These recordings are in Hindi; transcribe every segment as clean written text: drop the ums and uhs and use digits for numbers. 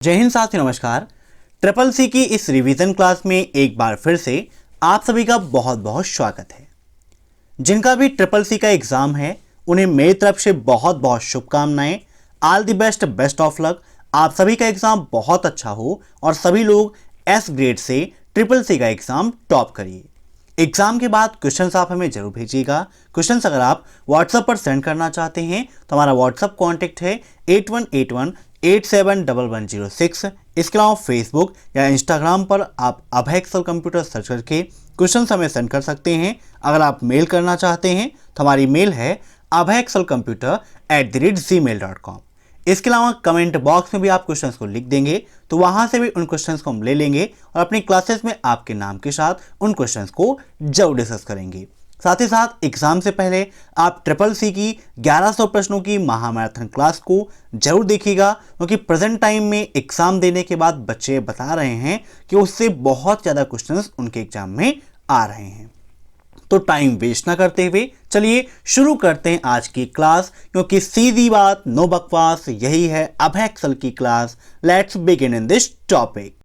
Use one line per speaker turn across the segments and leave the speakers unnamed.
जय हिंद साथियों, नमस्कार। ट्रिपल सी की इस रिवीजन क्लास में एक बार फिर से आप सभी का बहुत बहुत स्वागत है। जिनका भी ट्रिपल सी का एग्जाम है उन्हें मेरी तरफ से बहुत बहुत शुभकामनाएं। All the best, best of luck. आप सभी का एग्जाम बहुत अच्छा हो और सभी लोग एस ग्रेड से ट्रिपल सी का एग्जाम टॉप करिए। एग्जाम के बाद क्वेश्चंस आप हमें जरूर भेजिएगा। क्वेश्चंस अगर आप व्हाट्सएप पर सेंड करना चाहते हैं तो हमारा व्हाट्सएप कॉन्टैक्ट है 8181871106। इसके अलावा फेसबुक या इंस्टाग्राम पर आप अभय एक्सेल कंप्यूटर सर्च करके क्वेश्चन हमें सेंड कर सकते हैं। अगर आप मेल करना चाहते हैं तो हमारी मेल है abhayexcelcomputer@gmail.com। इसके अलावा कमेंट बॉक्स में भी आप क्वेश्चंस को लिख देंगे तो वहां से भी उन क्वेश्चंस को हम ले लेंगे और अपनी क्लासेस में आपके नाम के साथ उन क्वेश्चंस को जरूर डिस्कस करेंगे। साथ ही साथ एग्जाम से पहले आप ट्रिपल सी की 1100 प्रश्नों की महामैराथन क्लास को जरूर देखिएगा, क्योंकि प्रेजेंट टाइम में एग्जाम देने के बाद बच्चे बता रहे हैं कि उससे बहुत ज़्यादा क्वेश्चंस उनके एग्जाम में आ रहे हैं। तो टाइम वेस्ट ना करते हुए चलिए शुरू करते हैं आज की क्लास, क्योंकि सीधी बात नो बकवास, यही है अभय एक्सेल की class. Let's begin in this topic.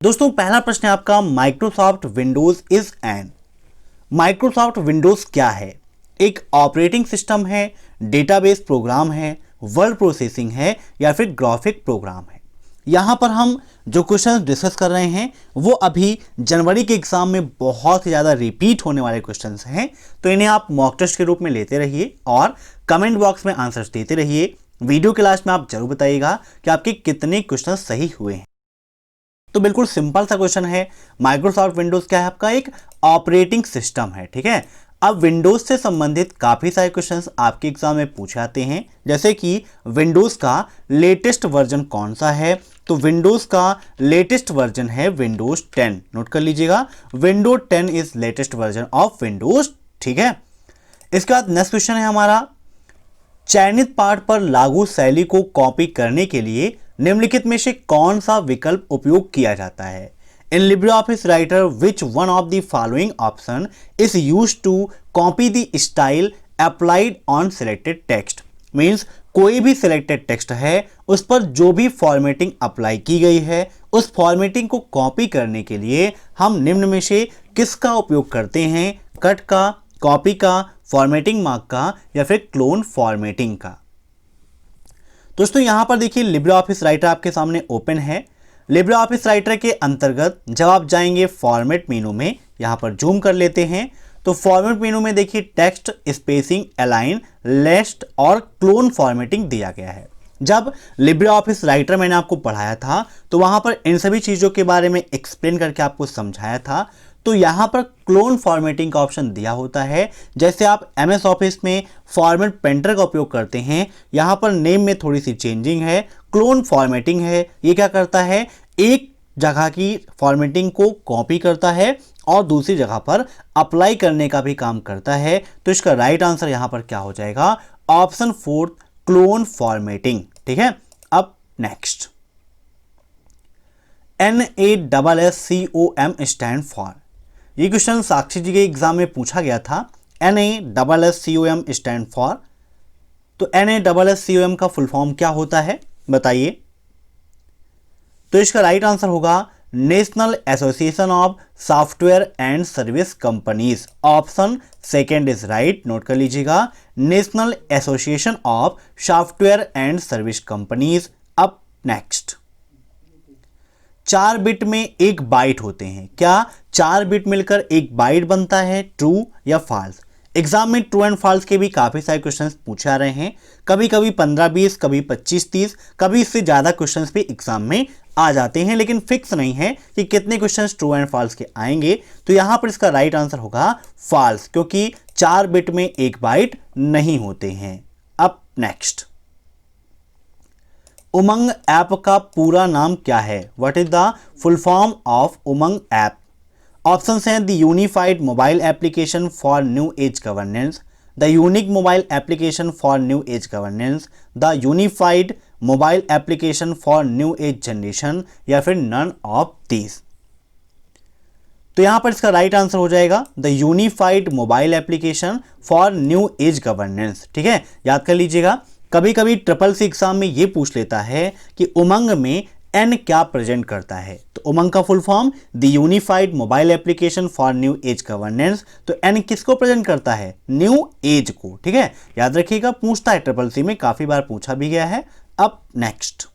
दोस्तों, पहला प्रश्न है आपका, Microsoft Windows is an. Microsoft Windows क्या है? एक ऑपरेटिंग सिस्टम है, डेटाबेस प्रोग्राम है, वर्ड प्रोसेसिंग है या फिर ग्राफिक प्रोग्राम है? यहां पर हम जो क्वेश्चन डिस्कस कर रहे हैं वो अभी जनवरी के एग्जाम में बहुत ही ज़्यादा रिपीट होने वाले क्वेश्चंस हैं, तो इन्हें आप मॉक टेस्ट के रूप में लेते रहिए और कमेंट बॉक्स में आंसर्स देते रहिए। वीडियो के लास्ट में आप जरूर बताइएगा कि आपके कितने क्वेश्चन सही हुए हैं। तो बिल्कुल सिंपल सा क्वेश्चन है, माइक्रोसॉफ्ट विंडोज क्या है? आपका एक ऑपरेटिंग सिस्टम है, ठीक है। अब विंडोज से संबंधित काफी सारे क्वेश्चंस आपके एग्जाम में पूछे जाते हैं, जैसे कि विंडोज का लेटेस्ट वर्जन कौन सा है? तो विंडोज का लेटेस्ट वर्जन है विंडोज 10। नोट कर लीजिएगा, Windows 10 is latest version of Windows, ठीक है। इसके बाद नेक्स्ट क्वेश्चन है हमारा, चयनित पाठ पर लागू शैली को कॉपी करने के लिए निम्नलिखित में से कौन सा विकल्प उपयोग किया जाता है? In LibreOffice Writer which one of the following option is used to copy the style applied on selected text. Means कोई भी सिलेक्टेड टेक्स्ट है उस पर जो भी फॉर्मेटिंग अप्लाई की गई है उस फॉर्मेटिंग को कॉपी करने के लिए हम निम्न में से किसका उपयोग करते हैं? कट का, कॉपी का, फॉर्मेटिंग मार्क का या फिर क्लोन फॉर्मेटिंग का? दोस्तों, यहां पर देखिए लिब्रे ऑफिस राइटर आपके सामने ओपन है। लिब्रे ऑफिस राइटर के अंतर्गत जब आप जाएंगे फॉर्मेट मेनू में, यहां पर जूम कर लेते हैं तो फॉर्मेट मेनू में देखिए टेक्स्ट, स्पेसिंग, अलाइन, लेफ्ट और क्लोन फॉर्मेटिंग दिया गया है। जब लिब्रे ऑफिस राइटर मैंने आपको पढ़ाया था तो वहां पर इन सभी चीज़ों के बारे में एक्सप्लेन करके आपको समझाया था। तो यहाँ पर क्लोन फॉर्मेटिंग का ऑप्शन दिया होता है। जैसे आप एमएस ऑफिस में फॉर्मेट पेंटर का उपयोग करते हैं, यहाँ पर नेम में थोड़ी सी चेंजिंग है, क्लोन फॉर्मेटिंग है। ये क्या करता है? एक जगह की फॉर्मेटिंग को कॉपी करता है और दूसरी जगह पर अप्लाई करने का भी काम करता है। तो इसका राइट आंसर यहाँ पर क्या हो जाएगा? ऑप्शन 4, क्लोन फॉर्मेटिंग, ठीक है। अब नेक्स्ट, NASSCOM स्टैंड फॉर। ये क्वेश्चन साक्षी जी के एग्जाम में पूछा गया था। NASSCOM स्टैंड फॉर, तो NASSCOM का फुल फॉर्म क्या होता है बताइए? तो इसका राइट आंसर होगा national association of software and service companies. Option second is right. Note कर लीजिएगा, national association of software and service companies. अब नेक्स्ट, 4 बिट में एक बाइट होते हैं। क्या 4 बिट मिलकर एक बाइट बनता है? ट्रू या फॉल्स? एग्जाम में ट्रू एंड फॉल्स के भी काफी सारे क्वेश्चंस पूछे जा रहे हैं। कभी कभी 15-20, कभी 25-30, कभी इससे ज्यादा क्वेश्चंस भी एग्जाम में आ जाते हैं, लेकिन फिक्स नहीं है कि कितने क्वेश्चंस ट्रू एंड फॉल्स के आएंगे। तो यहां पर इसका राइट आंसर होगा फॉल्स, क्योंकि 4 बिट में एक बाइट नहीं होते हैं। अब नेक्स्ट, उमंग ऐप का पूरा नाम क्या है? What is the full form of Umang app? Options हैं the unified mobile application for new age governance, the unique mobile application for new age governance, the unified mobile application for new age generation या फिर नन ऑफ दीज। तो यहां पर इसका राइट आंसर हो जाएगा the unified mobile application for new age governance. ठीक है, याद कर लीजिएगा, कभी कभी ट्रिपल सी एग्जाम में ये पूछ लेता है कि उमंग में एन क्या प्रेजेंट करता है। तो उमंग का full form the unified mobile application for new age governance. तो एन किसको प्रेजेंट करता है? न्यू एज को। ठीक है, याद रखिएगा, पूछता है ट्रिपल सी में, काफी बार पूछा भी गया है। अब नेक्स्ट,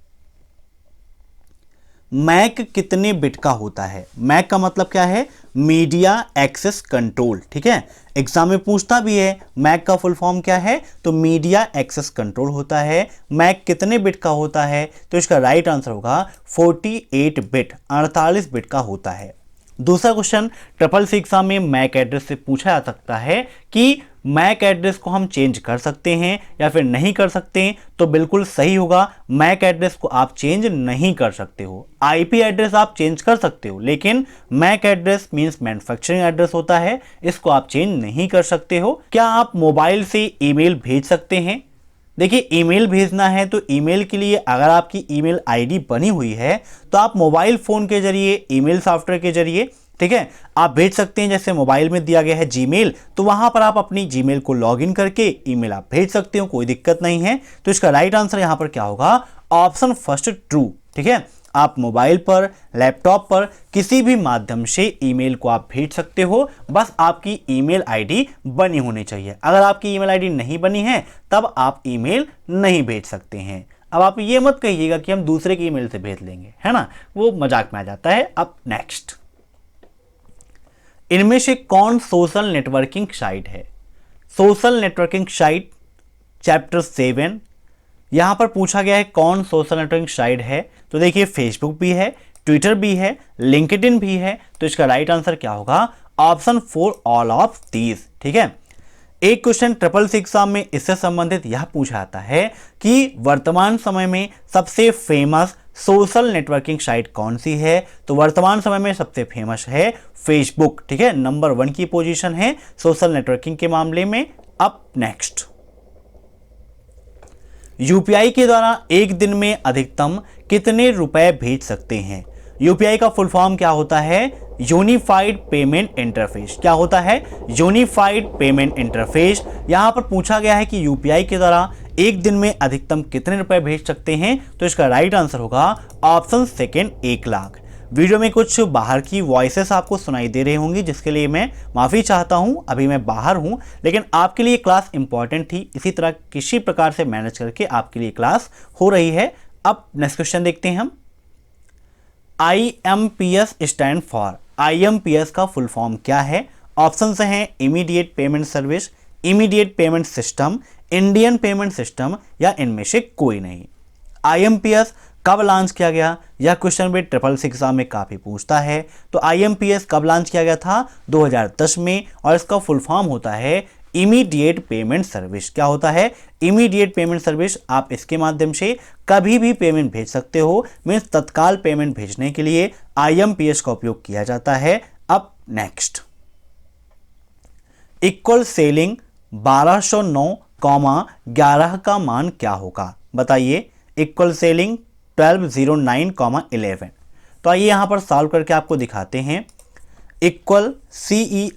मैक कितने बिट का होता है? मैक का मतलब क्या है? Media access control. ठीक है, एग्जाम में पूछता भी है मैक का फुल फॉर्म क्या है, तो मीडिया एक्सेस कंट्रोल होता है। मैक कितने बिट का होता है? तो इसका राइट आंसर होगा 48 बिट, 48 बिट का होता है। दूसरा क्वेश्चन ट्रिपल सी एग्जाम में मैक एड्रेस से पूछा जा सकता है कि मैक एड्रेस को हम चेंज कर सकते हैं या फिर नहीं कर सकते हैं। तो बिल्कुल सही होगा, मैक एड्रेस को आप चेंज नहीं कर सकते हो। आईपी एड्रेस आप चेंज कर सकते हो, लेकिन MAC address means manufacturing address होता है, इसको आप चेंज नहीं कर सकते हो। क्या आप मोबाइल से ईमेल भेज सकते हैं? देखिए, ईमेल भेजना है तो ईमेल के लिए अगर आपकी ईमेल आईडी बनी हुई है तो आप मोबाइल फोन के जरिए, ईमेल सॉफ्टवेयर के जरिए, ठीक है, आप भेज सकते हैं। जैसे मोबाइल में दिया गया है जीमेल, तो वहां पर आप अपनी जीमेल को लॉगिन करके ईमेल आप भेज सकते हो, कोई दिक्कत नहीं है। तो इसका राइट आंसर यहां पर क्या होगा? Option first true. ठीक है, आप मोबाइल पर, लैपटॉप पर किसी भी माध्यम से ईमेल को आप भेज सकते हो, बस आपकी ईमेल आईडी बनी होनी चाहिए। अगर आपकी ईमेल आईडी नहीं बनी है तब आप ईमेल नहीं भेज सकते हैं। अब आप ये मत कहिएगा कि हम दूसरे की ईमेल से भेज लेंगे, है ना, वो मजाक में आ जाता है। अब नेक्स्ट, इनमें से कौन सोशल नेटवर्किंग साइट है? सोशल नेटवर्किंग साइट चैप्टर 7, यहां पर पूछा गया है कौन सोशल नेटवर्किंग साइट है। तो देखिए, फेसबुक भी है, ट्विटर भी है, लिंक्डइन भी है। तो इसका राइट आंसर क्या होगा? Option 4 all of these. ठीक है, एक क्वेश्चन ट्रिपल सी एग्जाम में इससे संबंधित यह पूछा जाता है कि वर्तमान समय में सबसे फेमस सोशल नेटवर्किंग साइट कौन सी है? तो वर्तमान समय में सबसे फेमस है फेसबुक। ठीक है, नंबर 1 की पोजीशन है सोशल नेटवर्किंग के मामले में। अब नेक्स्ट, यूपीआई के द्वारा एक दिन में अधिकतम कितने रुपए भेज सकते हैं? यूपीआई का फुल फॉर्म क्या होता है? Unified payment interface. क्या होता है? Unified payment interface. यहां पर पूछा गया है कि यूपीआई के द्वारा एक दिन में अधिकतम कितने रुपए भेज सकते हैं? तो इसका राइट आंसर होगा ऑप्शन सेकेंड, 1 लाख। वीडियो में कुछ बाहर की वॉइसेस आपको सुनाई दे रही होंगी, जिसके लिए मैं माफ़ी चाहता हूं। अभी मैं बाहर हूं, लेकिन आपके लिए क्लास इंपॉर्टेंट थी, इसी तरह किसी प्रकार से मैनेज करके आपके लिए क्लास हो रही है। अब नेक्स्ट क्वेश्चन देखते हैं हम। IMPS स्टैंड फॉर, IMPS का फुल फॉर्म क्या है? ऑप्शन हैं immediate payment service, immediate payment system, Indian payment system, या इनमें से कोई नहीं। IMPS कब लॉन्च किया गया? यह क्वेश्चन भी ट्रिपल सी एग्जाम में काफी पूछता है। तो IMPS कब लॉन्च किया गया था? 2010 में, और इसका फुल फॉर्म होता है इमीडिएट पेमेंट सर्विस। क्या होता है? Immediate payment service. आप इसके माध्यम से कभी भी पेमेंट भेज सकते हो, मीन्स तत्काल पेमेंट भेजने के लिए IMPS का उपयोग किया जाता है। अब नेक्स्ट, इक्वल सेलिंग 1209,11 का मान क्या होगा? बताइए, इक्वल सेलिंग 1209,11। तो आइए यहां पर सॉल्व करके आपको दिखाते हैं। इक्वल CEILING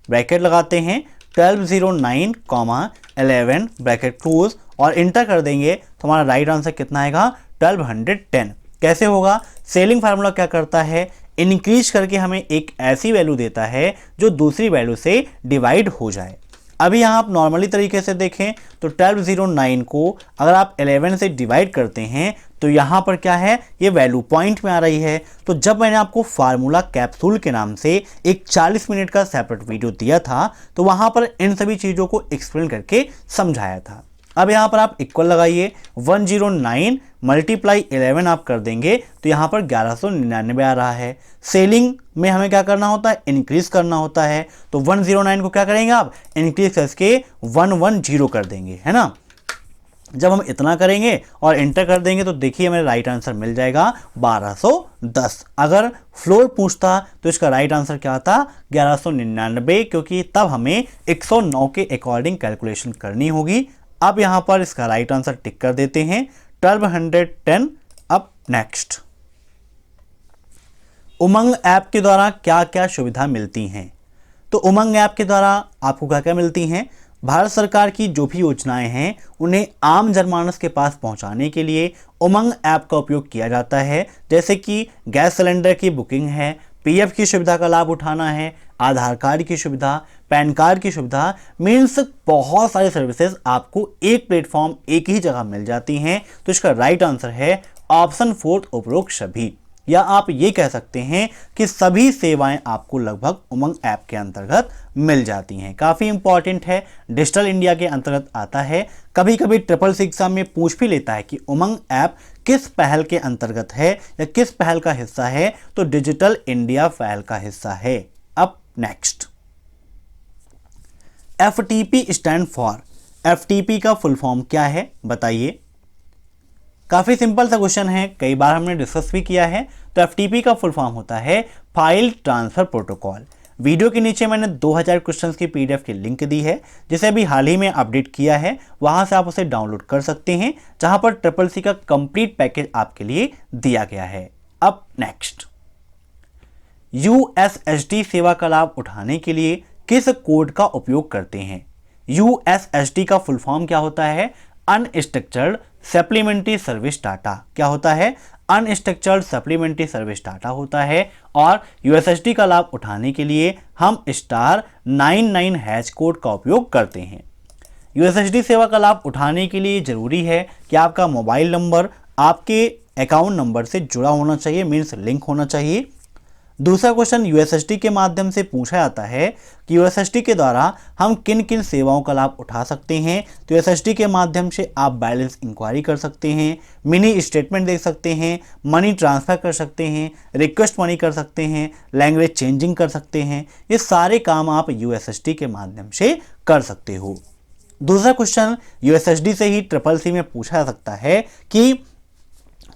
ब्रैकेट लगाते हैं, 1209,11 ब्रैकेट क्लोज, और इंटर कर देंगे तो हमारा राइट आंसर कितना आएगा? 1210। कैसे होगा? सेलिंग फार्मूला क्या करता है? इंक्रीज करके हमें एक ऐसी वैल्यू देता है जो दूसरी वैल्यू से डिवाइड हो जाए। अभी यहाँ आप नॉर्मली तरीके से देखें तो 1209 को अगर आप 11 से डिवाइड करते हैं तो यहाँ पर क्या है? ये वैल्यू पॉइंट में आ रही है। तो जब मैंने आपको फार्मूला कैप्सूल के नाम से एक 40 मिनट का सेपरेट वीडियो दिया था, तो वहाँ पर इन सभी चीज़ों को एक्सप्लेन करके समझाया था। अब यहाँ पर आप इक्वल लगाइए, 109 मल्टीप्लाई 11 आप कर देंगे तो यहाँ पर 1199 आ रहा है। सेलिंग में हमें क्या करना होता है? इंक्रीज करना होता है। तो 109 को क्या करेंगे आप? इंक्रीज करके 110 कर देंगे, है ना। जब हम इतना करेंगे और एंटर कर देंगे तो देखिए हमें राइट आंसर मिल जाएगा 1210। अगर फ्लोर पूछता तो इसका राइट आंसर क्या आता? 1199, क्योंकि तब हमें 109 के अकॉर्डिंग कैलकुलेशन करनी होगी। अब यहां पर इसका राइट आंसर टिक कर देते हैं, 1210। अब नेक्स्ट, उमंग ऐप के द्वारा क्या क्या सुविधा मिलती हैं? तो उमंग ऐप के द्वारा आपको क्या क्या मिलती हैं? भारत सरकार की जो भी योजनाएं हैं उन्हें आम जनमानस के पास पहुंचाने के लिए उमंग ऐप का उपयोग किया जाता है। जैसे कि गैस सिलेंडर की बुकिंग है, पीएफ की सुविधा का लाभ उठाना है, आधार कार्ड की सुविधा, पैन कार्ड की सुविधा, मीन्स बहुत सारी सर्विसेज आपको एक प्लेटफॉर्म एक ही जगह मिल जाती हैं। तो इसका राइट आंसर है ऑप्शन 4 उपरोक्त सभी, या आप ये कह सकते हैं कि सभी सेवाएं आपको लगभग उमंग ऐप के अंतर्गत मिल जाती हैं। काफ़ी इंपॉर्टेंट है, डिजिटल इंडिया के अंतर्गत आता है। कभी कभी ट्रिपल सी एग्जाम में पूछ भी लेता है कि उमंग ऐप किस पहल के अंतर्गत है या किस पहल का हिस्सा है, तो डिजिटल इंडिया पहल का हिस्सा है। अब next, FTP stand for, FTP का फुल फॉर्म क्या है बताइए? काफ़ी सिंपल सा क्वेश्चन है, कई बार हमने डिस्कस भी किया है। तो एफटीपी का फुल फॉर्म होता है फाइल ट्रांसफर प्रोटोकॉल। वीडियो के नीचे मैंने 2000 क्वेश्चंस की पीडीएफ की लिंक दी है, जिसे अभी हाल ही में अपडेट किया है, वहां से आप उसे डाउनलोड कर सकते हैं, जहां पर ट्रिपल सी का कंप्लीट पैकेज आपके लिए दिया गया है। अब नेक्स्ट, यूएसएसडी सेवा का लाभ उठाने के लिए किस कोड का उपयोग करते हैं? यूएसएसडी का फुल फॉर्म क्या होता है? Unstructured supplementary service data. क्या होता है? अनस्ट्रक्चर्ड सप्लीमेंट्री सर्विस डाटा होता है। और यूएसएसडी का लाभ उठाने के लिए हम *99# कोड का उपयोग करते हैं। यूएसएसडी सेवा का लाभ उठाने के लिए जरूरी है कि आपका मोबाइल नंबर आपके अकाउंट नंबर से जुड़ा होना चाहिए, मीन्स लिंक होना चाहिए। दूसरा क्वेश्चन यूएसएसडी के माध्यम से पूछा जाता है कि यूएसएसडी के द्वारा हम किन किन सेवाओं का लाभ उठा सकते हैं। तो यूएसएसडी के माध्यम से आप बैलेंस इंक्वायरी कर सकते हैं, मिनी स्टेटमेंट देख सकते हैं, मनी ट्रांसफ़र कर सकते हैं, रिक्वेस्ट मनी कर सकते हैं, लैंग्वेज चेंजिंग कर सकते हैं। ये सारे काम आप यूएसएसडी के माध्यम से कर सकते हो। दूसरा क्वेश्चन यूएसएसडी से ही ट्रिपल सी में पूछा जा सकता है कि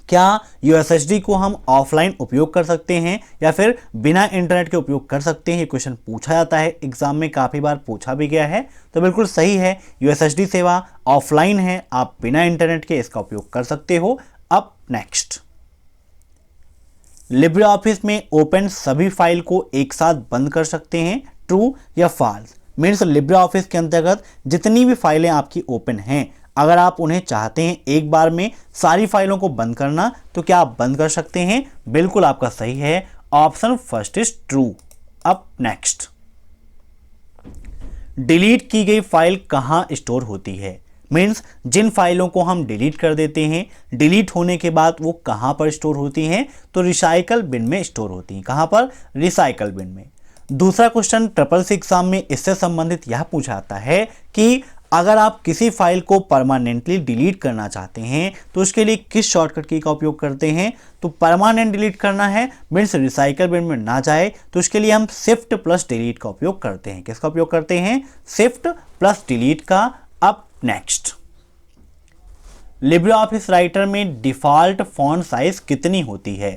क्या यूएसएसडी को हम ऑफलाइन उपयोग कर सकते हैं या फिर बिना इंटरनेट के उपयोग कर सकते हैं? ये क्वेश्चन पूछा जाता है, एग्जाम में काफ़ी बार पूछा भी गया है। तो बिल्कुल सही है, यूएसएसडी सेवा ऑफलाइन है, आप बिना इंटरनेट के इसका उपयोग कर सकते हो। अब नेक्स्ट, लिब्रे ऑफिस में ओपन सभी फाइल को एक साथ बंद कर सकते हैं, ट्रू या फॉल्स? मीन्स लिब्रे ऑफिस के अंतर्गत जितनी भी फाइलें आपकी ओपन हैं, अगर आप उन्हें चाहते हैं एक बार में सारी फाइलों को बंद करना, तो क्या आप बंद कर सकते हैं? बिल्कुल आपका सही है, ऑप्शन फर्स्ट इज ट्रू। अब नेक्स्ट, डिलीट की गई फाइल कहां स्टोर होती है? मीन्स जिन फाइलों को हम डिलीट कर देते हैं, डिलीट होने के बाद वो कहां पर स्टोर होती हैं? तो रिसाइकल बिन में स्टोर होती हैं। कहां पर? रिसाइकल बिन में। दूसरा क्वेश्चन ट्रिपल सी एग्जाम में इससे संबंधित यह पूछा जाता है कि अगर आप किसी फाइल को परमानेंटली डिलीट करना चाहते हैं तो उसके लिए किस शॉर्टकट की का उपयोग करते हैं? तो परमानेंट डिलीट करना है, मीन्स रिसाइकल बिन में ना जाए, तो उसके लिए हम शिफ्ट प्लस डिलीट का उपयोग करते हैं। किसका उपयोग करते हैं? शिफ्ट प्लस डिलीट का। अब नेक्स्ट, लिब्रे ऑफिस राइटर में डिफॉल्ट फॉन्ट साइज कितनी होती है?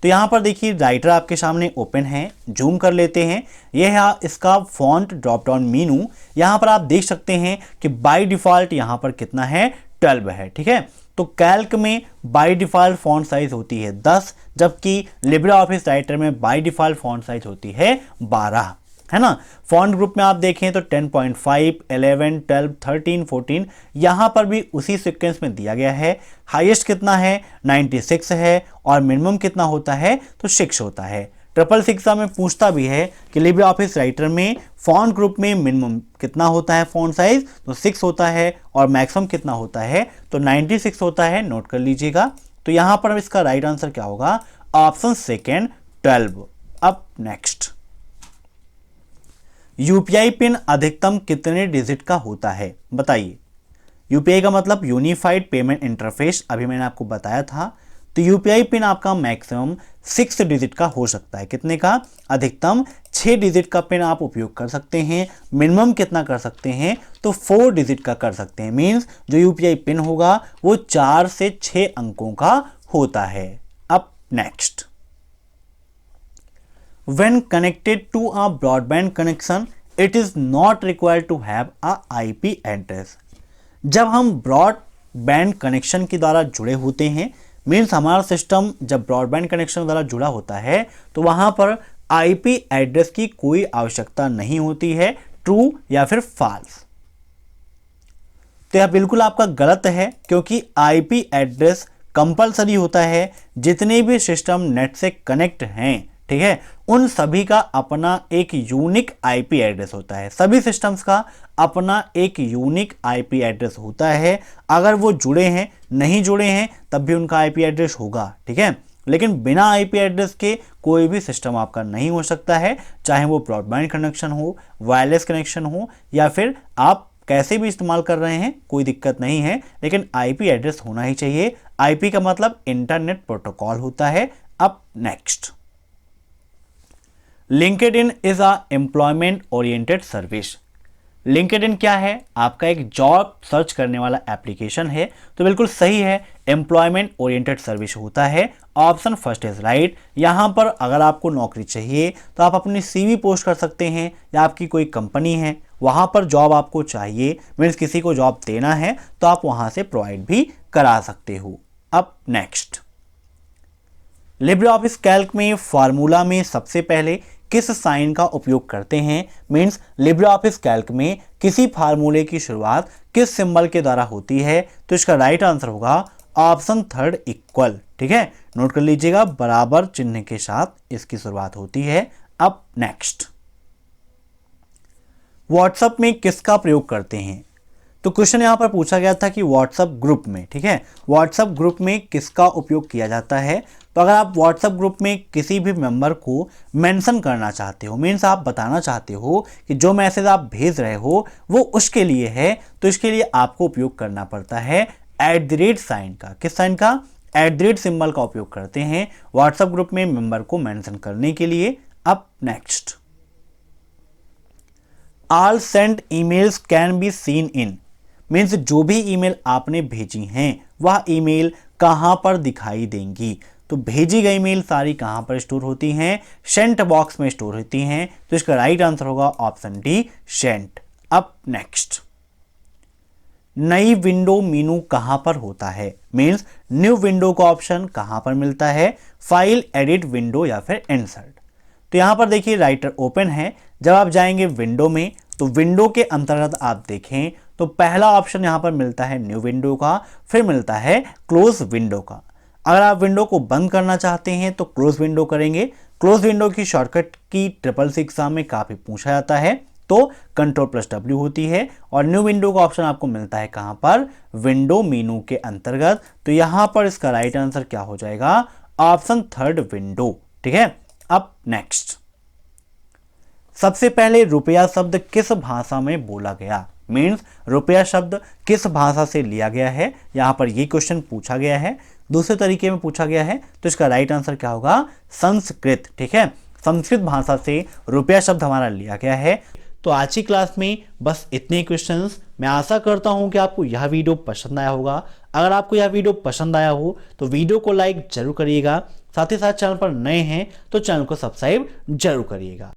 तो यहाँ पर देखिए राइटर आपके सामने ओपन है, जूम कर लेते हैं। यह है इसका फॉन्ट ड्रॉप डाउन मेनू। यहाँ पर आप देख सकते हैं कि बाय डिफ़ॉल्ट यहाँ पर कितना है? 12 है। ठीक है, तो कैल्क में बाय डिफ़ॉल्ट फॉन्ट साइज होती है 10, जबकि लिब्रे ऑफिस राइटर में बाय डिफ़ॉल्ट फॉन्ट साइज होती है 12, है ना। फॉन्ट ग्रुप में आप देखें तो 10.5, 11, 12, 13, 14 यहाँ पर भी उसी सीक्वेंस में दिया गया है। हाईएस्ट कितना है? 96 है, और मिनिमम कितना होता है? तो 6 होता है। ट्रिपल सी एग्जाम में पूछता भी है कि लिब्रे ऑफिस राइटर में फॉन्ट ग्रुप में मिनिमम कितना होता है फॉन्ट साइज? तो 6 होता है, और मैक्सिमम कितना होता है? तो 96 होता है। नोट कर लीजिएगा। तो यहाँ पर इसका राइट आंसर क्या होगा? Option second 12। अब नेक्स्ट, यूपीआई पिन अधिकतम कितने डिजिट का होता है? बताइए। यूपीआई का मतलब यूनिफाइड पेमेंट इंटरफेस, अभी मैंने आपको बताया था। तो यूपीआई पिन आपका मैक्सिमम 6 डिजिट का हो सकता है। कितने का? अधिकतम 6 डिजिट का पिन आप उपयोग कर सकते हैं। मिनिमम कितना कर सकते हैं? तो 4 डिजिट का कर सकते हैं। मीन्स जो यूपीआई पिन होगा वो 4 से 6 अंकों का होता है। अब next, when connected to a broadband connection it is not required to have a IP address। जब हम ब्रॉडबैंड कनेक्शन के द्वारा जुड़े होते हैं, मीन्स हमारा सिस्टम जब ब्रॉडबैंड कनेक्शन द्वारा जुड़ा होता है तो वहां पर आईपी एड्रेस की कोई आवश्यकता नहीं होती है, ट्रू या फिर फॉल्स। तो यह बिल्कुल आपका गलत है, क्योंकि आईपी एड्रेस कंपलसरी होता है। जितने भी सिस्टम नेट से कनेक्ट हैं, ठीक है, उन सभी का अपना एक यूनिक आईपी एड्रेस होता है। सभी सिस्टम्स का अपना एक यूनिक आईपी एड्रेस होता है। अगर वो जुड़े हैं, नहीं जुड़े हैं, तब भी उनका आईपी एड्रेस होगा, ठीक है। लेकिन बिना आईपी एड्रेस के कोई भी सिस्टम आपका नहीं हो सकता है, चाहे वो ब्रॉडबैंड कनेक्शन हो, वायरलेस कनेक्शन हो, या फिर आप कैसे भी इस्तेमाल कर रहे हैं, कोई दिक्कत नहीं है, लेकिन आईपी एड्रेस होना ही चाहिए। आईपी का मतलब इंटरनेट प्रोटोकॉल होता है। अब next, LinkedIn is a employment oriented service. LinkedIn क्या है? आपका एक जॉब सर्च करने वाला एप्लीकेशन है। तो बिल्कुल सही है, एम्प्लॉयमेंट ओरिएंटेड सर्विस होता है। Option first is right. यहाँ पर अगर आपको नौकरी चाहिए तो आप अपनी सीवी पोस्ट कर सकते हैं, या आपकी कोई कंपनी है वहाँ पर जॉब आपको चाहिए, मीन्स किसी को जॉब देना है, तो आप वहाँ से प्रोवाइड भी करा सकते हो। अब नेक्स्ट, लिब्रे ऑफिस कैल्क में फार्मूला में सबसे पहले किस साइन का उपयोग करते हैं? मीन्स लिब्रे ऑफिस कैल्क में किसी फार्मूले की शुरुआत किस सिंबल के द्वारा होती है? तो इसका राइट आंसर होगा ऑप्शन थर्ड, इक्वल। ठीक है, नोट कर लीजिएगा, बराबर चिन्ह के साथ इसकी शुरुआत होती है। अब नेक्स्ट, व्हाट्सएप में किसका प्रयोग करते हैं? तो क्वेश्चन यहां पर पूछा गया था कि व्हाट्सएप ग्रुप में, ठीक है, व्हाट्सएप ग्रुप में किसका उपयोग किया जाता है? तो अगर आप व्हाट्सएप ग्रुप में किसी भी मेंबर को मेंशन करना चाहते हो, मीन्स आप बताना चाहते हो कि जो मैसेज आप भेज रहे हो वो उसके लिए है, तो इसके लिए आपको उपयोग करना पड़ता है @ साइन का। किस साइन का? @ सिंबल का उपयोग करते हैं व्हाट्सएप ग्रुप में मेंबर को मेंशन करने के लिए। अब next, all sent emails can be seen in, means जो भी ईमेल आपने भेजी हैं वह ईमेल कहां पर दिखाई देंगी? तो भेजी गई ईमेल सारी कहां पर स्टोर होती हैं? सेंट बॉक्स में स्टोर होती हैं। तो इसका राइट आंसर होगा ऑप्शन डी, सेंट। अब नेक्स्ट, नई विंडो मेनू कहां पर होता है? मीन्स न्यू विंडो का ऑप्शन कहां पर मिलता है? फाइल, एडिट, विंडो या फिर इंसर्ट। तो यहां पर देखिए राइटर ओपन है। जब आप जाएंगे विंडो में तो विंडो के अंतर्गत आप देखें तो पहला ऑप्शन यहां पर मिलता है न्यू विंडो का, फिर मिलता है क्लोज विंडो का। अगर आप विंडो को बंद करना चाहते हैं तो क्लोज विंडो करेंगे। क्लोज विंडो की शॉर्टकट की 666 एग्जाम में काफी पूछा जाता है, तो Ctrl+W होती है। और न्यू विंडो का ऑप्शन आपको मिलता है कहां पर? विंडो मेनू के अंतर्गत। तो यहां पर इसका राइट आंसर क्या हो जाएगा? Option third, window. ठीक है, अब नेक्स्ट, सबसे पहले रुपया शब्द किस भाषा में बोला गया? मीन्स रुपया शब्द किस भाषा से लिया गया है? यहां पर ये क्वेश्चन पूछा गया है, दूसरे तरीके में पूछा गया है। तो इसका राइट आंसर क्या होगा? संस्कृत। ठीक है, संस्कृत भाषा से रुपया शब्द हमारा लिया गया है। तो आज की क्लास में बस इतने क्वेश्चंस। मैं आशा करता हूं कि आपको यह वीडियो पसंद आया होगा। अगर आपको यह वीडियो पसंद आया हो तो वीडियो को लाइक जरूर करिएगा, साथ ही साथ चैनल पर नए हैं तो चैनल को सब्सक्राइब जरूर करिएगा।